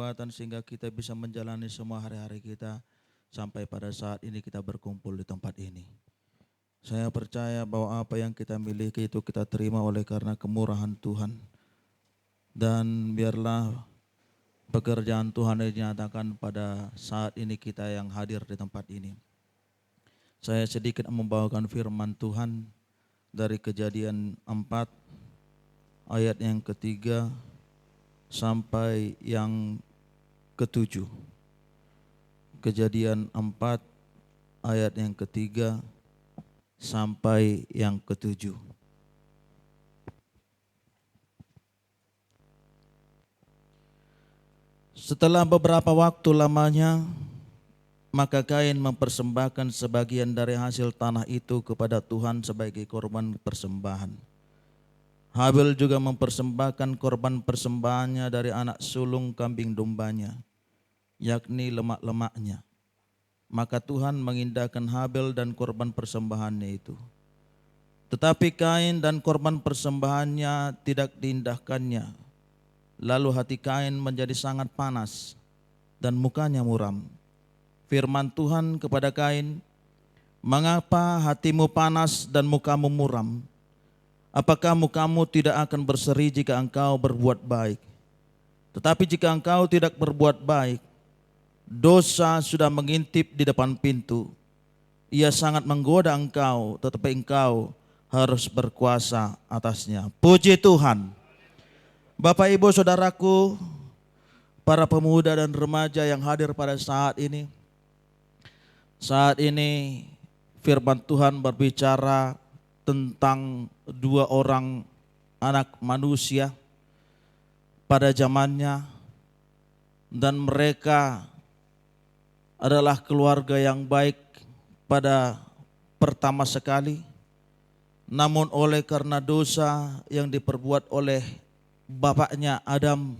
kekuatan sehingga kita bisa menjalani semua hari-hari kita sampai pada saat ini kita berkumpul di tempat ini. Saya percaya bahwa apa yang kita miliki itu kita terima oleh karena kemurahan Tuhan. Dan biarlah pekerjaan Tuhan yang dinyatakan pada saat ini kita yang hadir di tempat ini. Saya sedikit membawakan firman Tuhan dari Kejadian 4 ayat yang ketiga sampai yang ketujuh. Kejadian 4 ayat yang ketiga sampai yang ketujuh. Setelah beberapa waktu lamanya, maka Kain mempersembahkan sebagian dari hasil tanah itu kepada Tuhan sebagai korban persembahan. Habil juga mempersembahkan korban persembahannya dari anak sulung kambing dombanya, yakni lemak-lemaknya. Maka Tuhan mengindahkan Habil dan korban persembahannya itu. Tetapi Kain dan korban persembahannya tidak diindahkannya. Lalu hati Kain menjadi sangat panas dan mukanya muram. Firman Tuhan kepada Kain, "Mengapa hatimu panas dan mukamu muram? Apakah mukamu tidak akan berseri jika engkau berbuat baik? Tetapi jika engkau tidak berbuat baik, dosa sudah mengintip di depan pintu. Ia sangat menggoda engkau, tetapi engkau harus berkuasa atasnya." Puji Tuhan. Bapak, Ibu, Saudaraku, para pemuda dan remaja yang hadir pada saat ini. Saat ini firman Tuhan berbicara tentang dua orang anak manusia pada zamannya, dan mereka adalah keluarga yang baik pada pertama sekali. Namun oleh karena dosa yang diperbuat oleh bapaknya Adam,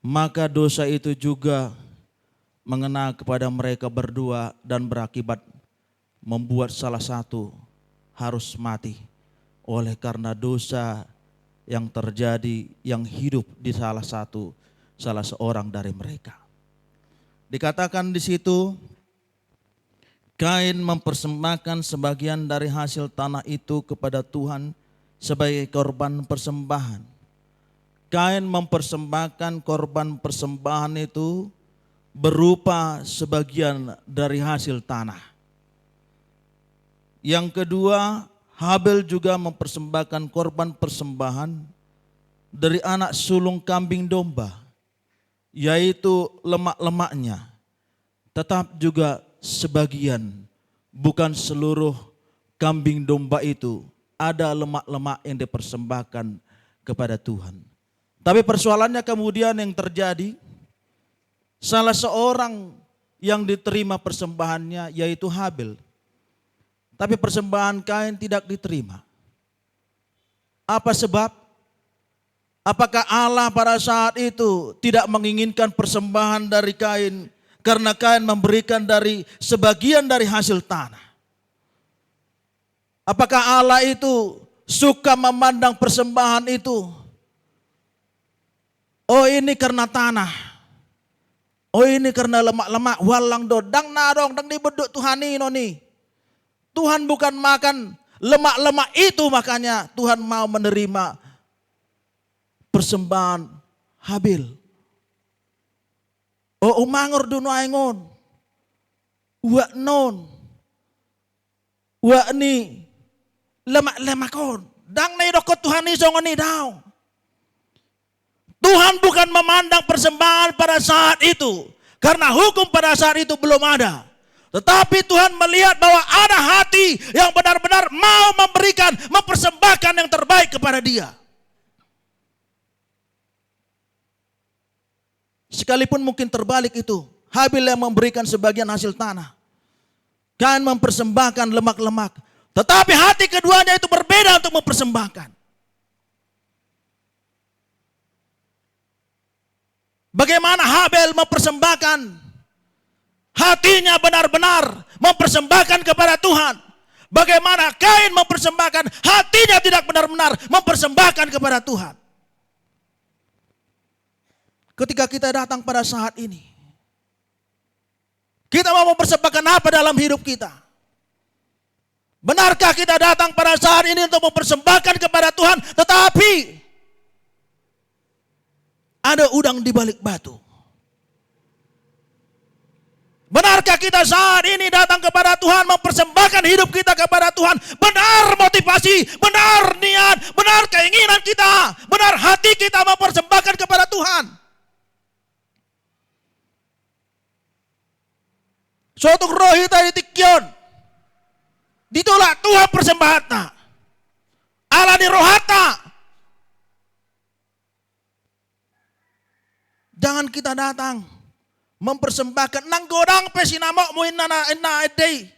maka dosa itu juga mengena kepada mereka berdua dan berakibat membuat salah satu harus mati oleh karena dosa yang terjadi, yang hidup di salah seorang dari mereka. Dikatakan di situ, Kain mempersembahkan sebagian dari hasil tanah itu kepada Tuhan sebagai korban persembahan. Kain mempersembahkan korban persembahan itu berupa sebagian dari hasil tanah. Yang kedua, Habil juga mempersembahkan korban persembahan dari anak sulung kambing domba, yaitu lemak-lemaknya. Tetap juga sebagian, bukan seluruh kambing domba itu, ada lemak-lemak yang dipersembahkan kepada Tuhan. Tapi persoalannya kemudian yang terjadi, salah seorang yang diterima persembahannya yaitu Habil. Tapi persembahan Kain tidak diterima. Apa sebab? Apakah Allah pada saat itu tidak menginginkan persembahan dari Kain karena Kain memberikan dari sebagian dari hasil tanah? Apakah Allah itu suka memandang persembahan itu? Oh, ini karena tanah. Oh, ini karena lemak-lemak. Walang dodang narong dang dibeduk Tuhan ini. Tuhan bukan makan lemak-lemak itu, makanya Tuhan mau menerima persembahan Habil. Oh, umangor duno aingon. Wa non. Wa ni lemak-lemakon. Dang na idokot Tuhan ni songoni daw. Tuhan bukan memandang persembahan pada saat itu, karena hukum pada saat itu belum ada. Tetapi Tuhan melihat bahwa ada hati yang benar-benar mau memberikan, mempersembahkan yang terbaik kepada Dia. Sekalipun mungkin terbalik itu, Habil yang memberikan sebagian hasil tanah, Kain mempersembahkan lemak-lemak. Tetapi hati keduanya itu berbeda untuk mempersembahkan. Bagaimana Habil mempersembahkan? Hatinya benar-benar mempersembahkan kepada Tuhan. Bagaimana Kain mempersembahkan? Hatinya tidak benar-benar mempersembahkan kepada Tuhan. ketika kita datang pada saat ini, kita mau mempersembahkan apa dalam hidup kita? Benarkah kita datang pada saat ini untuk mempersembahkan kepada Tuhan, tetapi ada udang di balik batu? Benarkah kita saat ini datang kepada Tuhan, mempersembahkan hidup kita kepada Tuhan? Benar motivasi, benar niat, benar keinginan kita, benar hati kita mempersembahkan kepada Tuhan. Suatu roh kita ditikyon, ditolak Tuhan persembahannya. Allah di rohata. Jangan kita datang mempersembahkan nang godang pesinamok mo ina edei.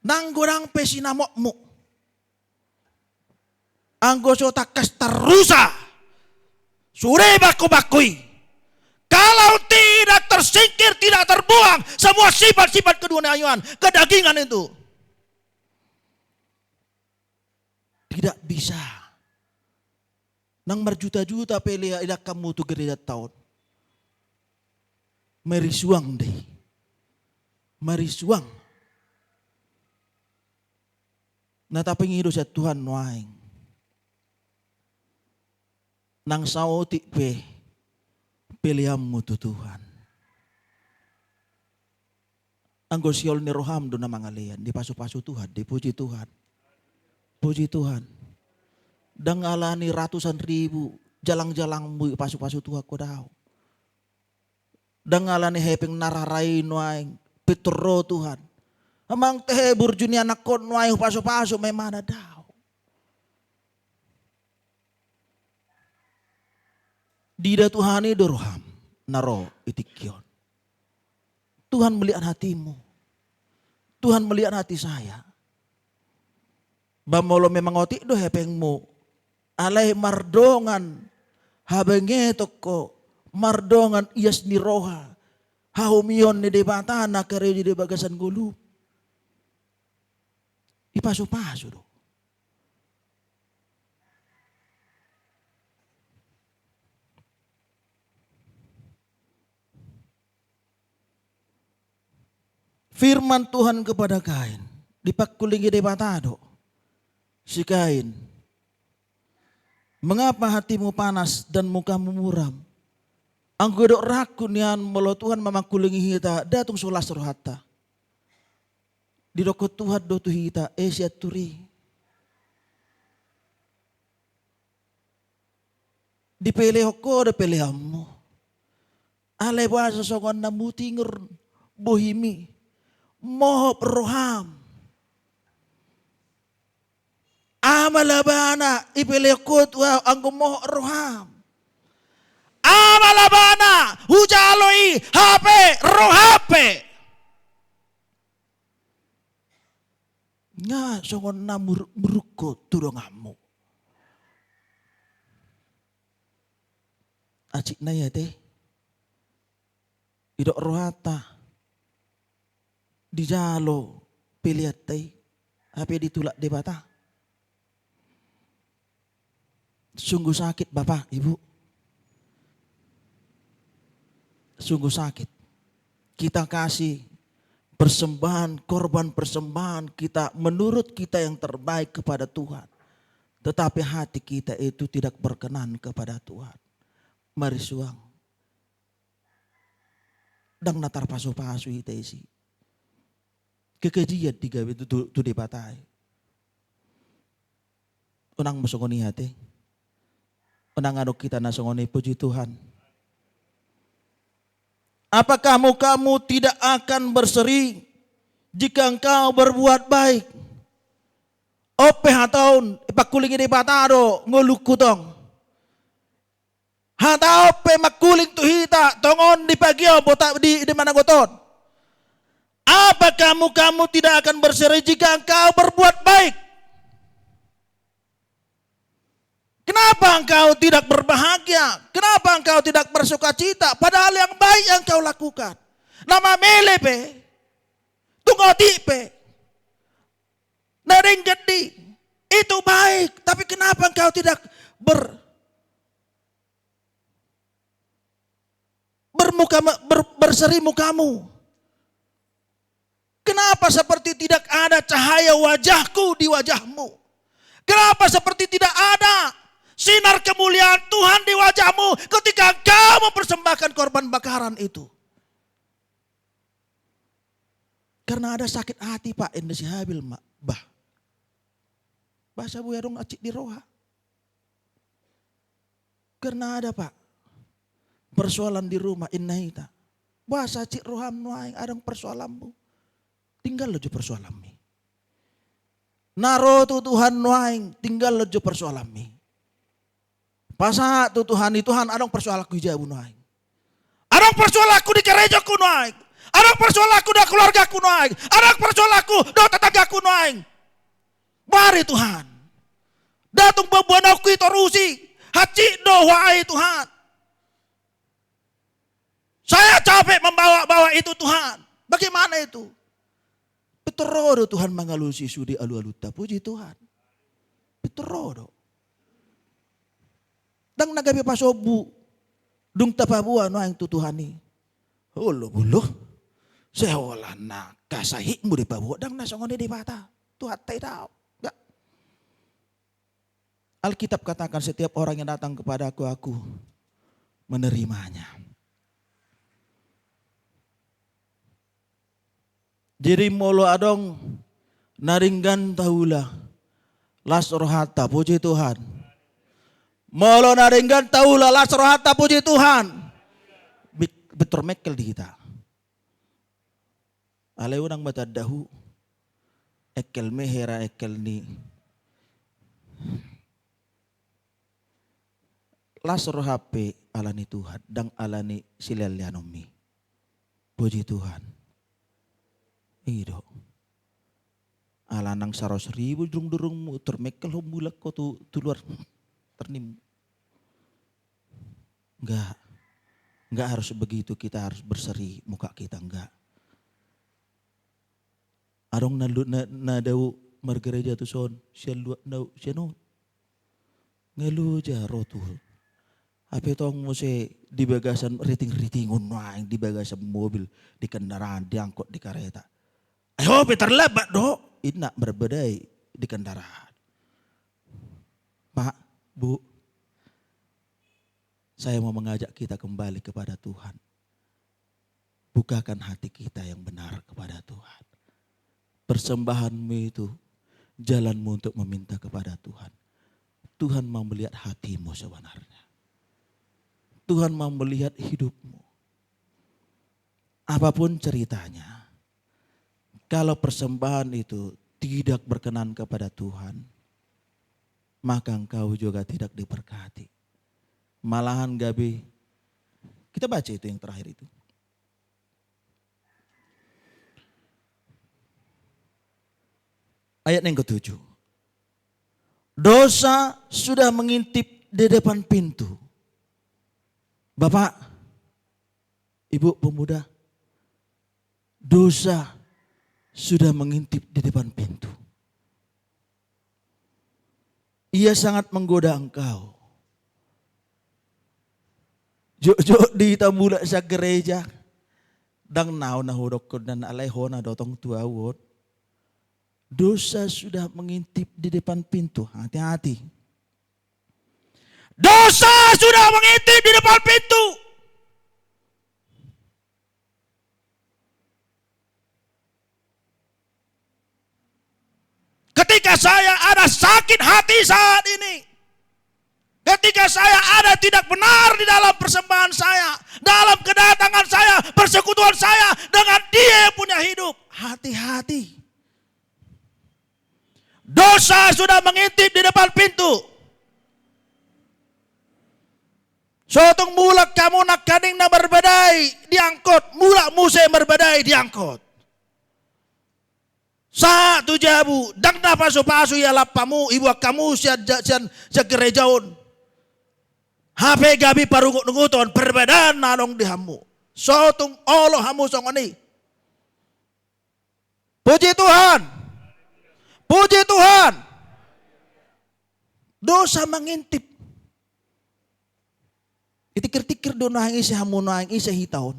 Nang godang pesinamok mo. Anggo so takas terusa. Sure baku-bakui. Kalau tidak tersingkir, tidak terbuang semua sifat-sifat keduniaan, kedagingan itu, tidak bisa. Nang berjuta-juta pelea idak kamu tu gereja tahun. Merisuang deh. Merisuang. Nah tapi ngido sa Tuhan waing. Nang sautik pe pilihanmu tu Tuhan. Anggo siol ni roham do na mga lian. Di paso-paso Tuhan. Di puji Tuhan. Puji Tuhan. Dangalani ratusan ribu. Jalang-jalangmu paso-paso Tuhan ko daw. Dangalani hepeng nararay nuaing. Petro Tuhan. Amang tehe burjuni anak ko nuaing paso-paso may mana daw. Dida Tuhani dorham naro itikyon. Tuhan melihat hatimu. Tuhan melihat hati saya. Bamolo memang otik do hepengmu. Alai mardongan habenge toko mardongan ias ni roha. Haumion ni debatana kare di bagasan gulu. Ipaso-paso do. Firman Tuhan kepada Kain. Dipakulingi de batado. Si Kain. Mengapa hatimu panas dan mukamu muram? Ang godok raku nian melo Tuhan mamakulingi kita. Datung solas rohata. Didokot Tuhan dotu hita. Esiat turi. Dipeleho ko dipelehamu. Ale bahasa songon namu tinggur bohimi. Mohop roham. Amalabana ipelekot wa anggo mohop roham. Amalabana hujaloi hape rohape. Nga songon na muruko turongamu. Acik na ya teh. Idok rohata. Di jalo pilihat tay apa ditulak de bata. Sungguh sakit Bapak Ibu. Sungguh sakit. Kita kasih persembahan, korban persembahan kita menurut kita yang terbaik kepada Tuhan. Tetapi hati kita itu tidak berkenan kepada Tuhan. Mari suang. Dang natar paso-paso ita isi. Kekejian tiga itu tu dipatai. Unang masongoni hati. Unang adok kita nasongoni puji Tuhan. Apakah kamu tidak akan berseri jika engkau berbuat baik? Ope hataun ipakuling ini patado ngulukutong. Hatao pe makuling tuhita tongon di pagio botak di mana goton. Apa kamu tidak akan berseri jika engkau berbuat baik? Kenapa engkau tidak berbahagia? Kenapa engkau tidak bersuka cita? Padahal yang baik yang engkau lakukan. Nama melepe. Tungoti pe. Naring jadi. Itu baik. Tapi kenapa engkau tidak berseri mukamu? Kenapa seperti tidak ada cahaya wajahku di wajahmu? Kenapa seperti tidak ada sinar kemuliaan Tuhan di wajahmu ketika kau mempersembahkan korban bakaran itu? Karena ada sakit hati Pak Endesi Habil bah. Bahasa Bu Yarung acik di roha. Karena ada Pak persoalan di rumah innahita. Bahasa cik roham nuaing adang persoalanmu. Tinggal lejo persoalanmu. Naro tu Tuhan nuaing tinggal lejo persoalanmu. Pasa tu Tuhan adang persoalanku jabu nuaing. Adang persoalanku di gerejaku nuaing. Adang persoalanku di keluargaku nuaing. Adang persoalanku di tetanggaku nuaing. Mari Tuhan. Datung babuanauku itu rusi. Haci doa Tuhan. Saya capek membawa itu Tuhan. Bagaimana itu? Petorodo Tuhan mengalusi sudi alu-aluta. Puji Tuhan. Petorodo. Dang nagabi pasobu. Dung tapabuan no yang Tuhan ni. Ulo buluh. Seolah na kasahikmu di pabuan. Dang nasongon di bata. Tuhan tayo. Alkitab katakan setiap orang yang datang kepada aku menerimanya. Jadi molo adong naringgan taula las rohata puji Tuhan. Molo naringgan taula las rohata puji Tuhan. Betul mekel di kita. Ale unang matadahu ekel mehera ekel ni. Lasro HP alani Tuhan dan alani silalianomi. Puji Tuhan. Ido. Alanang 100.000 durung-durung muter mekel humulak ko tu luar ternim. Enggak harus begitu, kita harus berseri muka kita, enggak. Arong nadau margereja tu son siya no. Ngelu jaro tu. Apa tong mo di bagasan riting-ritingon naing di bagasan mobil, di kendaraan, diangkut di kereta. Ayo terlebat do, ina berbedai di kendaraan. Pak, Bu, saya mau mengajak kita kembali kepada Tuhan. Bukakan hati kita yang benar kepada Tuhan. Persembahanmu itu jalanmu untuk meminta kepada Tuhan. Tuhan mau melihat hatimu sebenarnya. Tuhan mau melihat hidupmu. Apapun ceritanya. Kalau persembahan itu tidak berkenan kepada Tuhan. Maka engkau juga tidak diberkati. Malahan Gabi. Kita baca itu yang terakhir itu. Ayat yang ke-7. Dosa sudah mengintip di depan pintu. Bapak, Ibu pemuda, dosa sudah mengintip di depan pintu. Ia sangat menggoda engkau. Jok di tambula sa gereja, dang nao na hurok ko dan alayho na dotong tuawot. Dosa sudah mengintip di depan pintu, hati-hati. Dosa sudah mengintip di depan pintu. Ketika saya ada sakit hati saat ini. Ketika saya ada tidak benar di dalam persembahan saya. Dalam kedatangan saya, persekutuan saya dengan Dia yang punya hidup. Hati-hati. Dosa sudah mengintip di depan pintu. Sotong mulak kamu nak kading na berbedai diangkut, mulak muse berbedai diangkut. Sa tu jabu, dang na pasu-pasu ya lapamu, ibu kamu siya gerejaon. HP gabi parugut-nuguton, perbedaan nanong dihamu. Sotong Allah hamu songoni. Puji Tuhan. Puji Tuhan. Dosa mengintip. Itikir-tikir do nang isi hamu nang isi hitaon.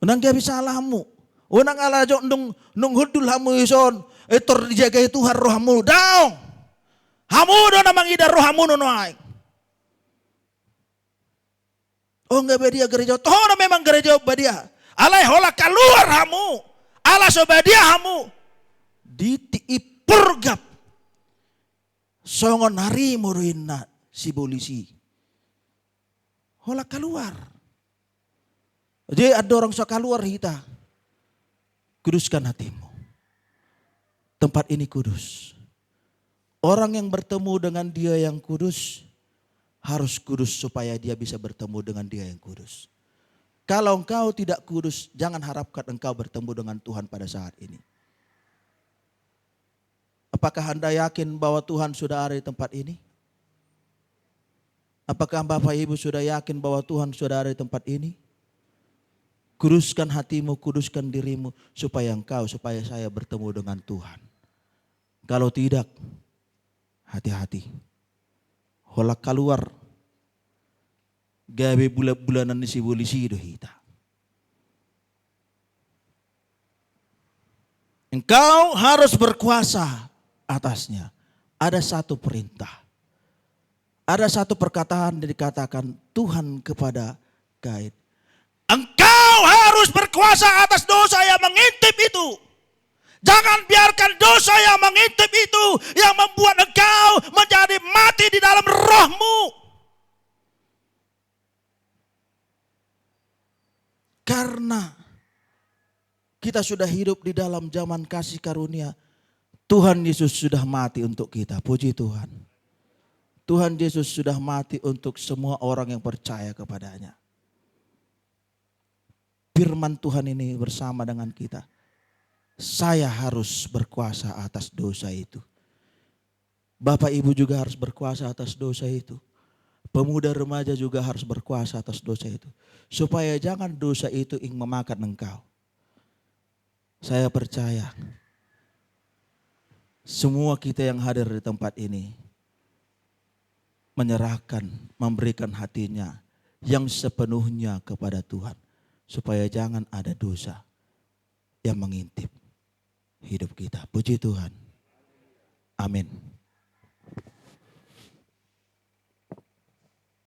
Unang gabi salahmu. Unang alajo nung hudul hamu ison. Etor dijaga Tuhan roh hamu. Daong. Hamu do namang ida roh hamu no noai. Oh enggak bedia gereja. Toh na memang gereja bedia. Alai hola keluar hamu. Ala sobadia hamu. Diti ipurgap. Songon hari muruina si polisi. Hola keluar. Jadi ada orang sok keluar kita. Kuduskan hatimu. Tempat ini kudus. Orang yang bertemu dengan dia yang kudus harus kudus supaya dia bisa bertemu dengan dia yang kudus. Kalau engkau tidak kudus, jangan harapkan engkau bertemu dengan Tuhan pada saat ini. Apakah Anda yakin bahwa Tuhan sudah ada di tempat ini? Apakah Bapak Ibu sudah yakin bahwa Tuhan sudah ada di tempat ini? Kuduskan hatimu, kuduskan dirimu supaya saya bertemu dengan Tuhan. Kalau tidak, hati-hati. Hola keluar. Gawe bulan-bulanan si polisi itu kita. Engkau harus berkuasa atasnya. Ada satu perintah. Ada satu perkataan yang dikatakan Tuhan kepada Kain. Engkau harus berkuasa atas dosa yang mengintip itu. Jangan biarkan dosa yang mengintip itu yang membuat engkau menjadi mati di dalam rohmu. Karena kita sudah hidup di dalam zaman kasih karunia. Tuhan Yesus sudah mati untuk kita. Puji Tuhan. Tuhan Yesus sudah mati untuk semua orang yang percaya kepadanya. Firman Tuhan ini bersama dengan kita. Saya harus berkuasa atas dosa itu. Bapak Ibu juga harus berkuasa atas dosa itu. Pemuda remaja juga harus berkuasa atas dosa itu. Supaya jangan dosa itu ingin memakan engkau. Saya percaya semua kita yang hadir di tempat ini menyerahkan, memberikan hatinya yang sepenuhnya kepada Tuhan. Supaya jangan ada dosa yang mengintip hidup kita. Puji Tuhan. Amin.